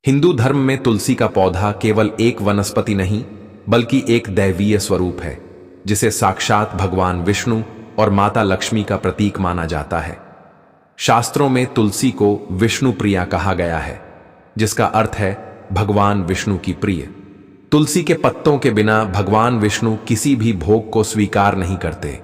हिंदू धर्म में तुलसी का पौधा केवल एक वनस्पति नहीं बल्कि एक दैवीय स्वरूप है, जिसे साक्षात भगवान विष्णु और माता लक्ष्मी का प्रतीक माना जाता है। शास्त्रों में तुलसी को विष्णु प्रिया कहा गया है, जिसका अर्थ है भगवान विष्णु की प्रिय। तुलसी के पत्तों के बिना भगवान विष्णु किसी भी भोग को स्वीकार नहीं करते।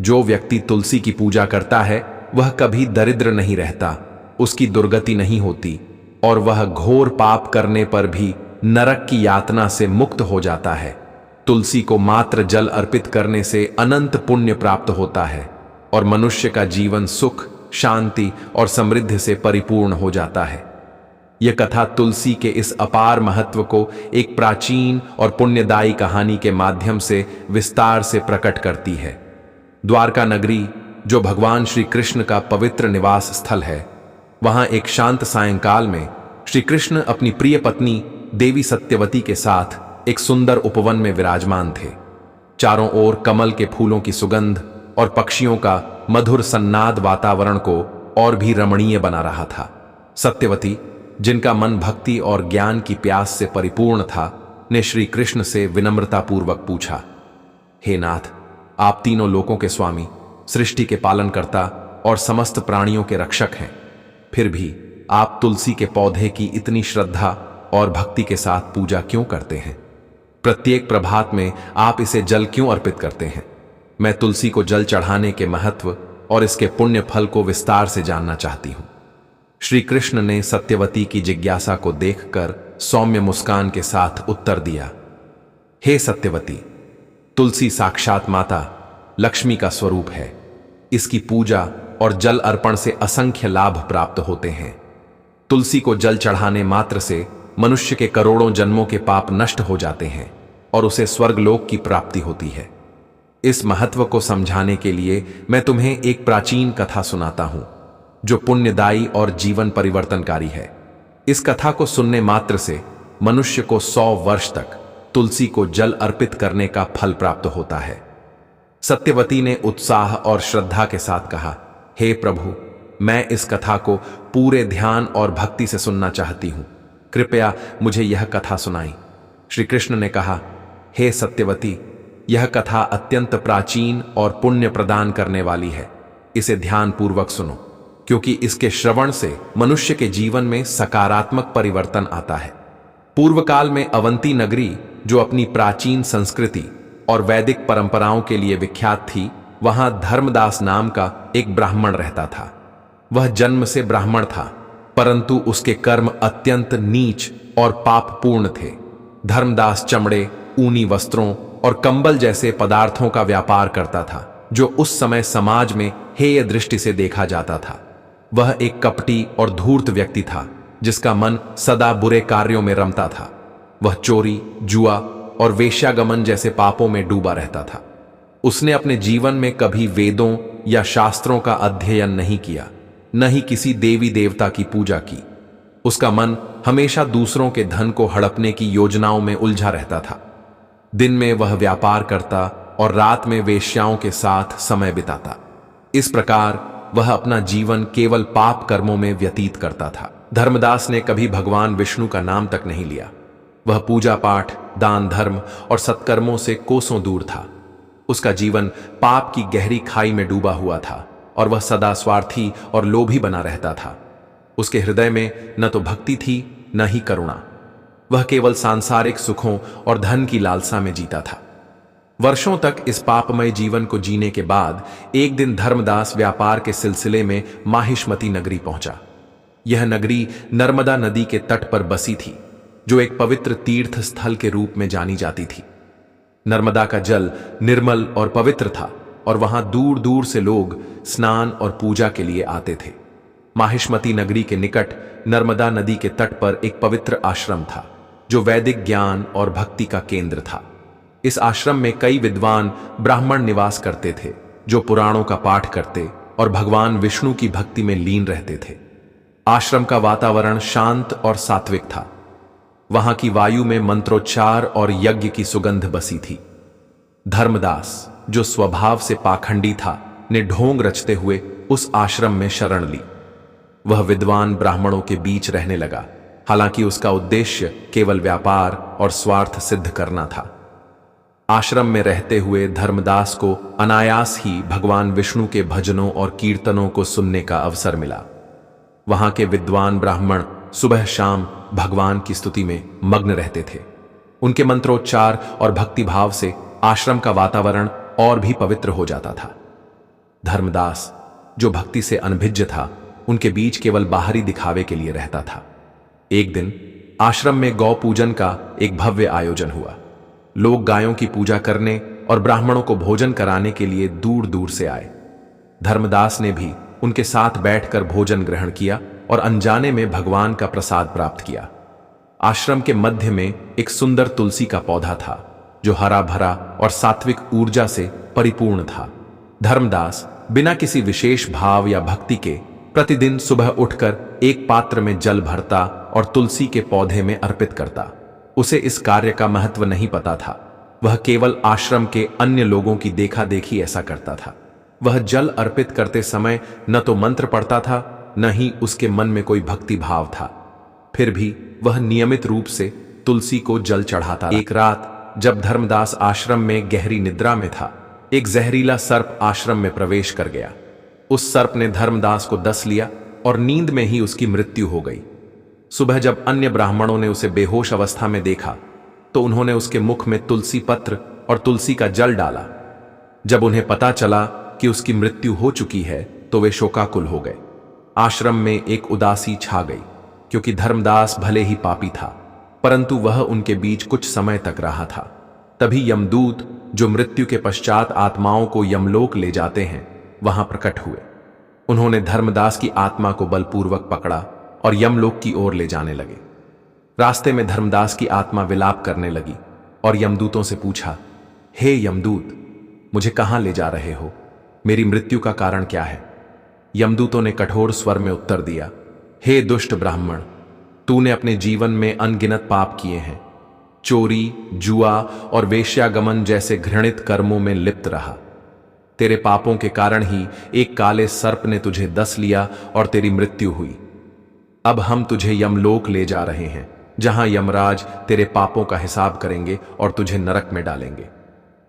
जो व्यक्ति तुलसी की पूजा करता है वह कभी दरिद्र नहीं रहता, उसकी दुर्गति नहीं होती और वह घोर पाप करने पर भी नरक की यातना से मुक्त हो जाता है। तुलसी को मात्र जल अर्पित करने से अनंत पुण्य प्राप्त होता है और मनुष्य का जीवन सुख, शांति और समृद्धि से परिपूर्ण हो जाता है। यह कथा तुलसी के इस अपार महत्व को एक प्राचीन और पुण्यदायी कहानी के माध्यम से विस्तार से प्रकट करती है। द्वारका नगरी, जो भगवान श्री कृष्ण का पवित्र निवास स्थल है, वहां एक शांत सायंकाल में श्री कृष्ण अपनी प्रिय पत्नी देवी सत्यवती के साथ एक सुंदर उपवन में विराजमान थे। चारों ओर कमल के फूलों की सुगंध और पक्षियों का मधुर सन्नाद वातावरण को और भी रमणीय बना रहा था। सत्यवती, जिनका मन भक्ति और ज्ञान की प्यास से परिपूर्ण था, ने श्री कृष्ण से विनम्रतापूर्वक पूछा, हे नाथ, आप तीनों लोकों के स्वामी, सृष्टि के पालनकर्ता और समस्त प्राणियों के रक्षक हैं, फिर भी आप तुलसी के पौधे की इतनी श्रद्धा और भक्ति के साथ पूजा क्यों करते हैं? प्रत्येक प्रभात में आप इसे जल क्यों अर्पित करते हैं? मैं तुलसी को जल चढ़ाने के महत्व और इसके पुण्य फल को विस्तार से जानना चाहती हूं। श्री कृष्ण ने सत्यवती की जिज्ञासा को देखकर सौम्य मुस्कान के साथ उत्तर दिया, हे सत्यवती, तुलसी साक्षात माता लक्ष्मी का स्वरूप है। इसकी पूजा और जल अर्पण से असंख्य लाभ प्राप्त होते हैं। तुलसी को जल चढ़ाने मात्र से मनुष्य के करोड़ों जन्मों के पाप नष्ट हो जाते हैं और उसे स्वर्गलोक की प्राप्ति होती है। इस महत्व को समझाने के लिए मैं तुम्हें एक प्राचीन कथा सुनाता हूं, जो पुण्यदायी और जीवन परिवर्तनकारी है। इस कथा को सुनने मात्र से मनुष्य को 100 वर्ष तक तुलसी को जल अर्पित करने का फल प्राप्त होता है। सत्यवती ने उत्साह और श्रद्धा के साथ कहा, हे प्रभु, मैं इस कथा को पूरे ध्यान और भक्ति से सुनना चाहती हूं। कृपया मुझे यह कथा सुनाई। श्री कृष्ण ने कहा, हे सत्यवती, यह कथा अत्यंत प्राचीन और पुण्य प्रदान करने वाली है। इसे ध्यानपूर्वक सुनो, क्योंकि इसके श्रवण से मनुष्य के जीवन में सकारात्मक परिवर्तन आता है। पूर्व काल में अवंती नगरी, जो अपनी प्राचीन संस्कृति और वैदिक परंपराओं के लिए विख्यात थी, वहां धर्मदास नाम का एक ब्राह्मण रहता था। वह जन्म से ब्राह्मण था, परंतु उसके कर्म अत्यंत नीच और पापपूर्ण थे। धर्मदास चमड़े, ऊनी वस्त्रों और कंबल जैसे पदार्थों का व्यापार करता था, जो उस समय समाज में हेय दृष्टि से देखा जाता था। वह एक कपटी और धूर्त व्यक्ति था, जिसका मन सदा बुरे कार्यों में रमता था। वह चोरी, जुआ और वेश्यागमन जैसे पापों में डूबा रहता था। उसने अपने जीवन में कभी वेदों या शास्त्रों का अध्ययन नहीं किया, न ही किसी देवी देवता की पूजा की। उसका मन हमेशा दूसरों के धन को हड़पने की योजनाओं में उलझा रहता था। दिन में वह व्यापार करता और रात में वेश्याओं के साथ समय बिताता। इस प्रकार वह अपना जीवन केवल पाप कर्मों में व्यतीत करता था। धर्मदास ने कभी भगवान विष्णु का नाम तक नहीं लिया। वह पूजा पाठ, दान धर्म और सत्कर्मों से कोसों दूर था। उसका जीवन पाप की गहरी खाई में डूबा हुआ था और वह सदा स्वार्थी और लोभी बना रहता था। उसके हृदय में न तो भक्ति थी, न ही करुणा। वह केवल सांसारिक सुखों और धन की लालसा में जीता था। वर्षों तक इस पापमय जीवन को जीने के बाद एक दिन धर्मदास व्यापार के सिलसिले में माहिष्मती नगरी पहुंचा। यह नगरी नर्मदा नदी के तट पर बसी थी, जो एक पवित्र तीर्थ स्थल के रूप में जानी जाती थी। नर्मदा का जल निर्मल और पवित्र था और वहां दूर दूर से लोग स्नान और पूजा के लिए आते थे। माहिष्मती नगरी के निकट नर्मदा नदी के तट पर एक पवित्र आश्रम था, जो वैदिक ज्ञान और भक्ति का केंद्र था। इस आश्रम में कई विद्वान ब्राह्मण निवास करते थे, जो पुराणों का पाठ करते और भगवान विष्णु की भक्ति में लीन रहते थे। आश्रम का वातावरण शांत और सात्विक था। वहां की वायु में मंत्रोच्चार और यज्ञ की सुगंध बसी थी। धर्मदास, जो स्वभाव से पाखंडी था, ने ढोंग रचते हुए उस आश्रम में शरण ली। वह विद्वान ब्राह्मणों के बीच रहने लगा, हालांकि उसका उद्देश्य केवल व्यापार और स्वार्थ सिद्ध करना था। आश्रम में रहते हुए धर्मदास को अनायास ही भगवान विष्णु के भजनों और कीर्तनों को सुनने का अवसर मिला। वहां के विद्वान ब्राह्मण सुबह शाम भगवान की स्तुति में मग्न रहते थे। उनके मंत्रोच्चार और भक्तिभाव से आश्रम का वातावरण और भी पवित्र हो जाता था। धर्मदास, जो भक्ति से अनभिज्ञ था, उनके बीच केवल बाहरी दिखावे के लिए रहता था। एक दिन आश्रम में गौ पूजन का एक भव्य आयोजन हुआ। लोग गायों की पूजा करने और ब्राह्मणों को भोजन कराने के लिए दूर दूर से आए। धर्मदास ने भी उनके साथ बैठकर भोजन ग्रहण किया और अनजाने में भगवान का प्रसाद प्राप्त किया। आश्रम के मध्य में एक सुंदर तुलसी का पौधा था, जो हरा भरा और सात्विक ऊर्जा से परिपूर्ण था। धर्मदास बिना किसी विशेष भाव या भक्ति के प्रतिदिन सुबह उठकर एक पात्र में जल भरता और तुलसी के पौधे में अर्पित करता। उसे इस कार्य का महत्व नहीं पता था। वह केवल आश्रम के अन्य लोगों की देखा देखी ऐसा करता था। वह जल अर्पित करते समय न तो मंत्र पढ़ता था, न ही उसके मन में कोई भक्ति भाव था। फिर भी वह नियमित रूप से तुलसी को जल चढ़ाता। एक रात जब धर्मदास आश्रम में गहरी निद्रा में था, एक जहरीला सर्प आश्रम में प्रवेश कर गया। उस सर्प ने धर्मदास को डस लिया और नींद में ही उसकी मृत्यु हो गई। सुबह जब अन्य ब्राह्मणों ने उसे बेहोश अवस्था में देखा, तो उन्होंने उसके मुख में तुलसी पत्र और तुलसी का जल डाला। जब उन्हें पता चला कि उसकी मृत्यु हो चुकी है, तो वे शोकाकुल हो गए। आश्रम में एक उदासी छा गई, क्योंकि धर्मदास भले ही पापी था, परंतु वह उनके बीच कुछ समय तक रहा था। तभी यमदूत, जो मृत्यु के पश्चात आत्माओं को यमलोक ले जाते हैं, वहां प्रकट हुए। उन्होंने धर्मदास की आत्मा को बलपूर्वक पकड़ा और यमलोक की ओर ले जाने लगे। रास्ते में धर्मदास की आत्मा विलाप करने लगी और यमदूतों से पूछा, हे यमदूत, मुझे कहां ले जा रहे हो? मेरी मृत्यु का कारण क्या है? यमदूतों ने कठोर स्वर में उत्तर दिया, हे दुष्ट ब्राह्मण, तूने अपने जीवन में अनगिनत पाप किए हैं। चोरी, जुआ और वेश्यागमन जैसे घृणित कर्मों में लिप्त रहा। तेरे पापों के कारण ही एक काले सर्प ने तुझे डस लिया और तेरी मृत्यु हुई। अब हम तुझे यमलोक ले जा रहे हैं, जहां यमराज तेरे पापों का हिसाब करेंगे और तुझे नरक में डालेंगे।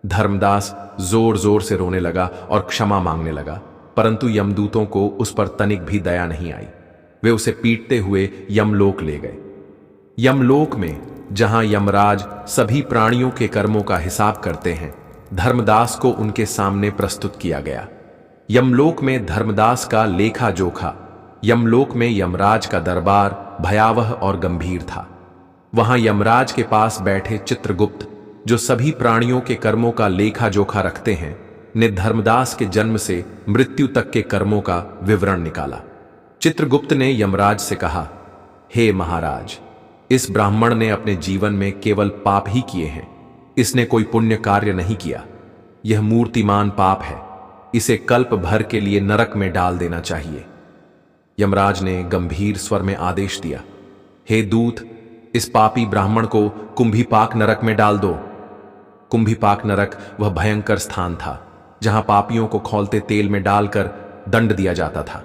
धर्मदास जोर जोर से रोने लगा और क्षमा मांगने लगा, परंतु यमदूतों को उस पर तनिक भी दया नहीं आई। वे उसे पीटते हुए यमलोक ले गए। यमलोक में, जहां यमराज सभी प्राणियों के कर्मों का हिसाब करते हैं, धर्मदास को उनके सामने प्रस्तुत किया गया। यमलोक में धर्मदास का लेखा जोखा, यमलोक में यमराज का दरबार भयावह और गंभीर था। वहां यमराज के पास बैठे चित्रगुप्त, जो सभी प्राणियों के कर्मों का लेखा जोखा रखते हैं, ने धर्मदास के जन्म से मृत्यु तक के कर्मों का विवरण निकाला। चित्रगुप्त ने यमराज से कहा, हे महाराज, इस ब्राह्मण ने अपने जीवन में केवल पाप ही किए हैं। इसने कोई पुण्य कार्य नहीं किया। यह मूर्तिमान पाप है। इसे कल्प भर के लिए नरक में डाल देना चाहिए। यमराज ने गंभीर स्वर में आदेश दिया, हे दूत, इस पापी ब्राह्मण को कुंभीपाक नरक में डाल दो। कुंभीपाक नरक वह भयंकर स्थान था, जहां पापियों को खौलते तेल में डालकर दंड दिया जाता था।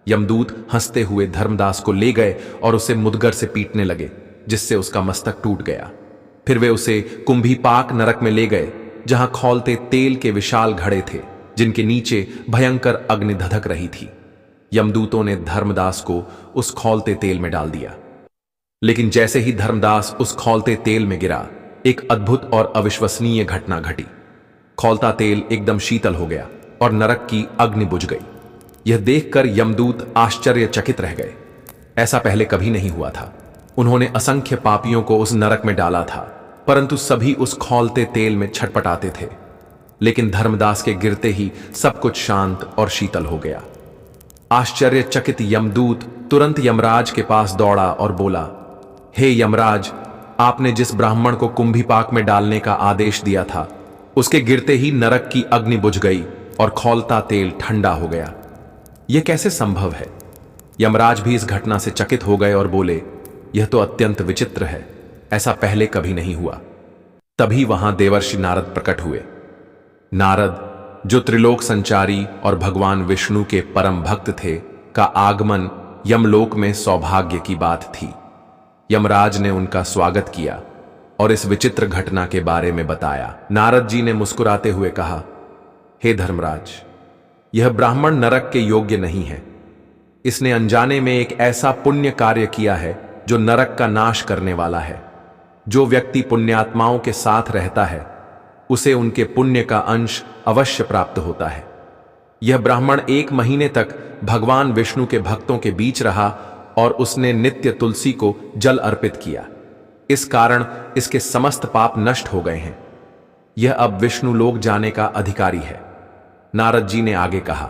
यमदूत हंसते हुए धर्मदास को ले गए और उसे मुदगर से पीटने लगे, जिससे उसका मस्तक टूट गया। फिर वे उसे कुंभीपाक नरक में ले गए, जहां खौलते तेल के विशाल घड़े थे, जिनके नीचे भयंकर अग्नि धधक रही थी। यमदूतों ने धर्मदास को उस खौलते तेल में डाल दिया। लेकिन जैसे ही धर्मदास उस खौलते तेल में गिरा, एक अद्भुत और अविश्वसनीय घटना घटी। खौलता तेल एकदम शीतल हो गया और नरक की अग्नि बुझ गई। यह देखकर यमदूत आश्चर्यचकित रह गए। ऐसा पहले कभी नहीं हुआ था। उन्होंने असंख्य पापियों को उस नरक में डाला था, परंतु सभी उस खौलते तेल में छटपटाते थे। लेकिन धर्मदास के गिरते ही सब कुछ शांत और शीतल हो गया। आश्चर्यचकित यमदूत तुरंत यमराज के पास दौड़ा और बोला, हे यमराज, आपने जिस ब्राह्मण को कुंभीपाक में डालने का आदेश दिया था, उसके गिरते ही नरक की अग्नि बुझ गई और खौलता तेल ठंडा हो गया। यह कैसे संभव है? यमराज भी इस घटना से चकित हो गए और बोले, यह तो अत्यंत विचित्र है। ऐसा पहले कभी नहीं हुआ। तभी वहां देवर्षि नारद प्रकट हुए। नारद, जो त्रिलोक संचारी और भगवान विष्णु के परम भक्त थे, का आगमन यमलोक में सौभाग्य की बात थी। यमराज ने उनका स्वागत किया और इस विचित्र घटना के बारे में बताया। नारद जी ने मुस्कुराते हुए कहा, हे धर्मराज, यह ब्राह्मण नरक के योग्य नहीं है। इसने अनजाने में एक ऐसा पुण्य कार्य किया है जो नरक का नाश करने वाला है। जो व्यक्ति पुण्यात्माओं के साथ रहता है उसे उनके पुण्य का अंश अवश्य प्राप्त होता है। यह ब्राह्मण 1 महीने तक भगवान विष्णु के भक्तों के बीच रहा और उसने नित्य तुलसी को जल अर्पित किया। इस कारण इसके समस्त पाप नष्ट हो गए हैं। यह अब विष्णु लोक जाने का अधिकारी है। नारद जी ने आगे कहा,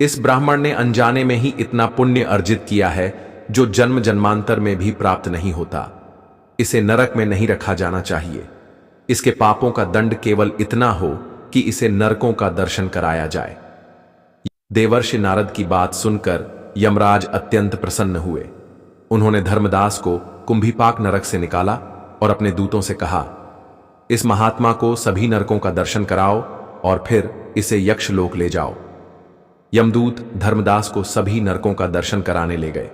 इस ब्राह्मण ने अनजाने में ही इतना पुण्य अर्जित किया है जो जन्म जन्मांतर में भी प्राप्त नहीं होता। इसे नरक में नहीं रखा जाना चाहिए। इसके पापों का दंड केवल इतना हो कि इसे नरकों का दर्शन कराया जाए। देवर्षि नारद की बात सुनकर यमराज अत्यंत प्रसन्न हुए। उन्होंने धर्मदास को कुंभीपाक नरक से निकाला और अपने दूतों से कहा, इस महात्मा को सभी नरकों का दर्शन कराओ और फिर इसे यक्षलोक ले जाओ। यमदूत धर्मदास को सभी नरकों का दर्शन कराने ले गए।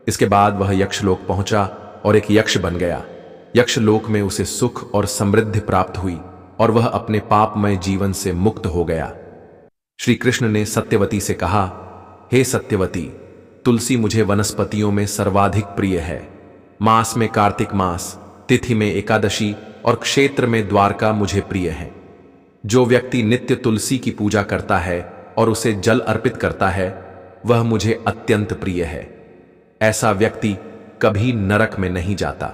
इसके बाद वह यक्षलोक पहुंचा और एक यक्ष बन गया। यक्षलोक में उसे सुख और समृद्धि प्राप्त हुई और वह अपने पापमय जीवन से मुक्त हो गया। श्री कृष्ण ने सत्यवती से कहा, हे सत्यवती, तुलसी मुझे वनस्पतियों में सर्वाधिक प्रिय है। मास में कार्तिक मास, तिथि में एकादशी और क्षेत्र में द्वारका मुझे प्रिय है। जो व्यक्ति नित्य तुलसी की पूजा करता है और उसे जल अर्पित करता है वह मुझे अत्यंत प्रिय है। ऐसा व्यक्ति कभी नरक में नहीं जाता।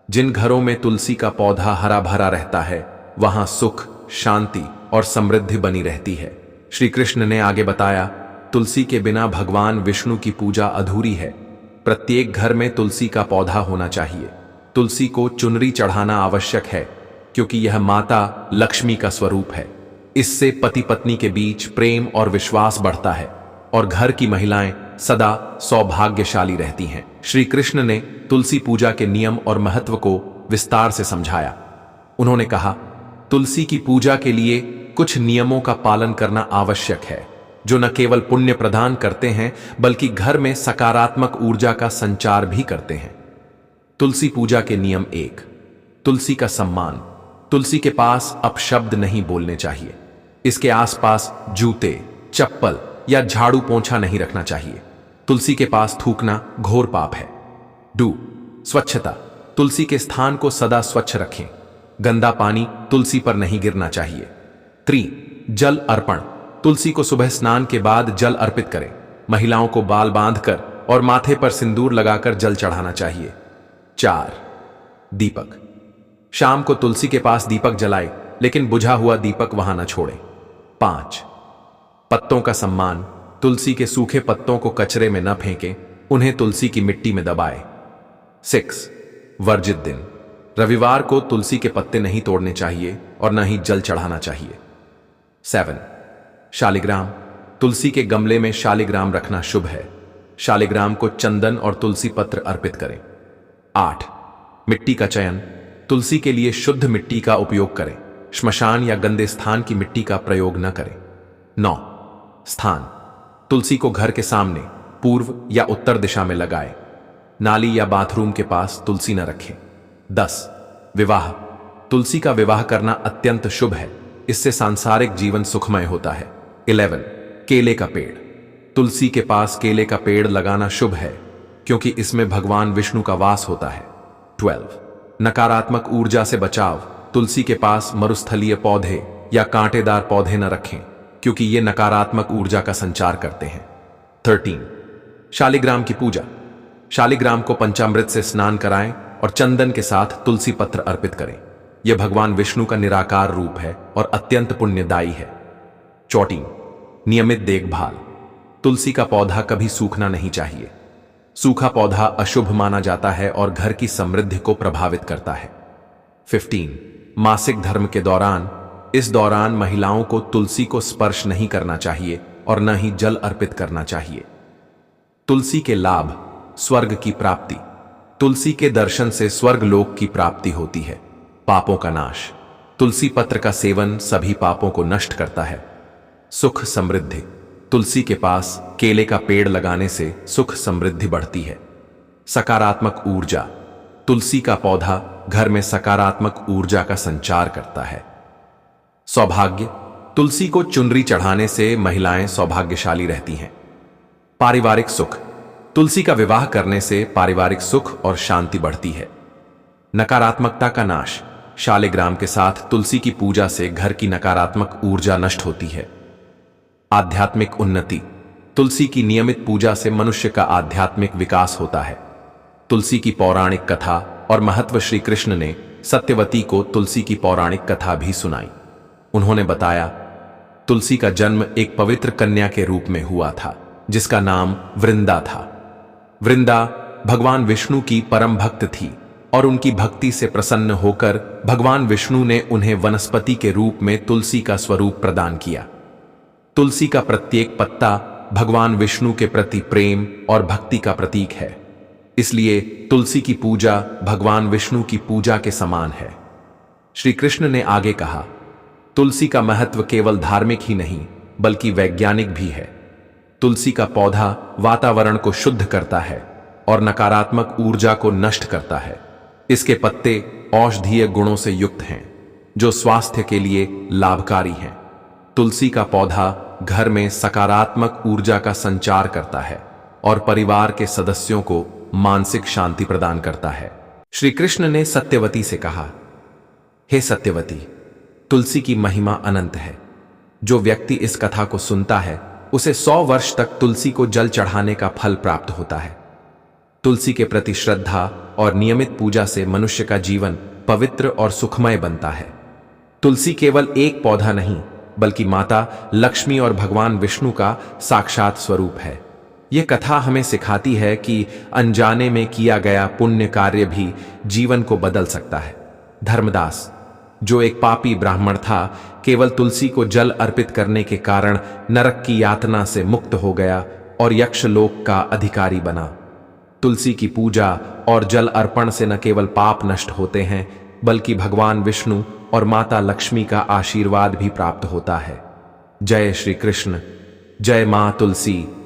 जिन घरों में तुलसी का पौधा हरा भरा रहता है वहां सुख, शांति और समृद्धि बनी रहती है। श्री कृष्ण ने आगे बताया, तुलसी के बिना भगवान विष्णु की पूजा अधूरी है। प्रत्येक घर में तुलसी का पौधा होना चाहिए। तुलसी को चुनरी चढ़ाना आवश्यक है क्योंकि यह माता लक्ष्मी का स्वरूप है। इससे पति पत्नी के बीच प्रेम और विश्वास बढ़ता है और घर की महिलाएं सदा सौभाग्यशाली रहती हैं। श्री कृष्ण ने तुलसी पूजा के नियम और महत्व को विस्तार से समझाया। उन्होंने कहा, तुलसी की पूजा के लिए कुछ नियमों का पालन करना आवश्यक है जो न केवल पुण्य प्रदान करते हैं बल्कि घर में सकारात्मक ऊर्जा का संचार भी करते हैं। तुलसी पूजा के नियम 1, तुलसी का सम्मान। तुलसी के पास अपशब्द नहीं बोलने चाहिए। इसके आसपास जूते, चप्पल या झाड़ू पोंछा नहीं रखना चाहिए। तुलसी के पास थूकना घोर पाप है। 2, स्वच्छता। तुलसी के स्थान को सदा स्वच्छ रखें। गंदा पानी तुलसी पर नहीं गिरना चाहिए। 3, जल अर्पण। तुलसी को सुबह स्नान के बाद जल अर्पित करें। महिलाओं को बाल बांधकर और माथे पर सिंदूर लगाकर जल चढ़ाना चाहिए। 4, दीपक। शाम को तुलसी के पास दीपक जलाए लेकिन बुझा हुआ दीपक वहां न छोड़ें। 5, पत्तों का सम्मान। तुलसी के सूखे पत्तों को कचरे में न फेंकें, उन्हें तुलसी की मिट्टी में दबाएं। 6, वर्जित दिन। रविवार को तुलसी के पत्ते नहीं तोड़ने चाहिए और न ही जल चढ़ाना चाहिए। 7, शालिग्राम। तुलसी के गमले में शालिग्राम रखना शुभ है। शालिग्राम को चंदन और तुलसी पत्र अर्पित करें। 8, मिट्टी का चयन। तुलसी के लिए शुद्ध मिट्टी का उपयोग करें। श्मशान या गंदे स्थान की मिट्टी का प्रयोग न करें। 9, स्थान। तुलसी को घर के सामने, पूर्व या उत्तर दिशा में लगाएं। नाली या बाथरूम के पास तुलसी न रखें। 10, विवाह। तुलसी का विवाह करना अत्यंत शुभ है। इससे सांसारिक जीवन सुखमय होता है। 11, केले का पेड़। तुलसी के पास केले का पेड़ लगाना शुभ है क्योंकि इसमें भगवान विष्णु का वास होता है। 12, नकारात्मक ऊर्जा से बचाव। तुलसी के पास मरुस्थलीय पौधे या कांटेदार पौधे न रखें क्योंकि ये नकारात्मक ऊर्जा का संचार करते हैं। 13, शालिग्राम की पूजा। शालिग्राम को पंचामृत से स्नान कराएं और चंदन के साथ तुलसी पत्र अर्पित करें। यह भगवान विष्णु का निराकार रूप है और अत्यंत पुण्यदायी है। 14, नियमित देखभाल। तुलसी का पौधा कभी सूखना नहीं चाहिए। सूखा पौधा अशुभ माना जाता है और घर की समृद्धि को प्रभावित करता है। 15, मासिक धर्म के दौरान। इस दौरान महिलाओं को तुलसी को स्पर्श नहीं करना चाहिए और न ही जल अर्पित करना चाहिए। तुलसी के लाभ। स्वर्ग की प्राप्ति। तुलसी के दर्शन से स्वर्ग लोक की प्राप्ति होती है। पापों का नाश। तुलसी पत्र का सेवन सभी पापों को नष्ट करता है। सुख समृद्धि। तुलसी के पास केले का पेड़ लगाने से सुख समृद्धि बढ़ती है। सकारात्मक ऊर्जा। तुलसी का पौधा घर में सकारात्मक ऊर्जा का संचार करता है। सौभाग्य, तुलसी को चुनरी चढ़ाने से महिलाएं सौभाग्यशाली रहती हैं। पारिवारिक सुख, तुलसी का विवाह करने से पारिवारिक सुख और शांति बढ़ती है। नकारात्मकता का नाश, शालिग्राम के साथ तुलसी की पूजा से घर की नकारात्मक ऊर्जा नष्ट होती है। आध्यात्मिक उन्नति, तुलसी की नियमित पूजा से मनुष्य का आध्यात्मिक विकास होता है। तुलसी की पौराणिक कथा और महत्व, श्री कृष्ण ने सत्यवती को तुलसी की पौराणिक कथा भी सुनाई। उन्होंने बताया, तुलसी का जन्म एक पवित्र कन्या के रूप में हुआ था जिसका नाम वृंदा था। वृंदा भगवान विष्णु की परम भक्त थी और उनकी भक्ति से प्रसन्न होकर भगवान विष्णु ने उन्हें वनस्पति के रूप में तुलसी का स्वरूप प्रदान किया। तुलसी का प्रत्येक पत्ता भगवान विष्णु के प्रति प्रेम और भक्ति का प्रतीक है, इसलिए तुलसी की पूजा भगवान विष्णु की पूजा के समान है। श्री कृष्ण ने आगे कहा, तुलसी का महत्व केवल धार्मिक ही नहीं बल्कि वैज्ञानिक भी है। तुलसी का पौधा वातावरण को शुद्ध करता है और नकारात्मक ऊर्जा को नष्ट करता है। इसके पत्ते औषधीय गुणों से युक्त हैं जो स्वास्थ्य के लिए लाभकारी हैं। तुलसी का पौधा घर में सकारात्मक ऊर्जा का संचार करता है और परिवार के सदस्यों को मानसिक शांति प्रदान करता है। श्री कृष्ण ने सत्यवती से कहा, हे सत्यवती, तुलसी की महिमा अनंत है। जो व्यक्ति इस कथा को सुनता है उसे 100 वर्ष तक तुलसी को जल चढ़ाने का फल प्राप्त होता है। तुलसी के प्रति श्रद्धा और नियमित पूजा से मनुष्य का जीवन पवित्र और सुखमय बनता है। तुलसी केवल एक पौधा नहीं बल्कि माता लक्ष्मी और भगवान विष्णु का साक्षात स्वरूप है। यह कथा हमें सिखाती है कि अनजाने में किया गया पुण्य कार्य भी जीवन को बदल सकता है। धर्मदास, जो एक पापी ब्राह्मण था, केवल तुलसी को जल अर्पित करने के कारण नरक की यातना से मुक्त हो गया और यक्षलोक का अधिकारी बना। तुलसी की पूजा और जल अर्पण से न केवल पाप नष्ट होते हैं बल्कि भगवान विष्णु और माता लक्ष्मी का आशीर्वाद भी प्राप्त होता है। जय श्री कृष्ण, जय मां तुलसी।